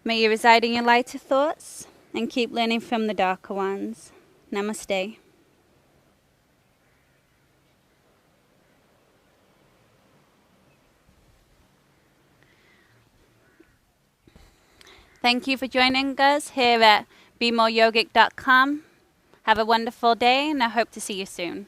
[SPEAKER 1] May you reside in your lighter thoughts and keep learning from the darker ones. Namaste. Thank you for joining us here at BeMoreYogic.com. Have a wonderful day, and I hope to see you soon.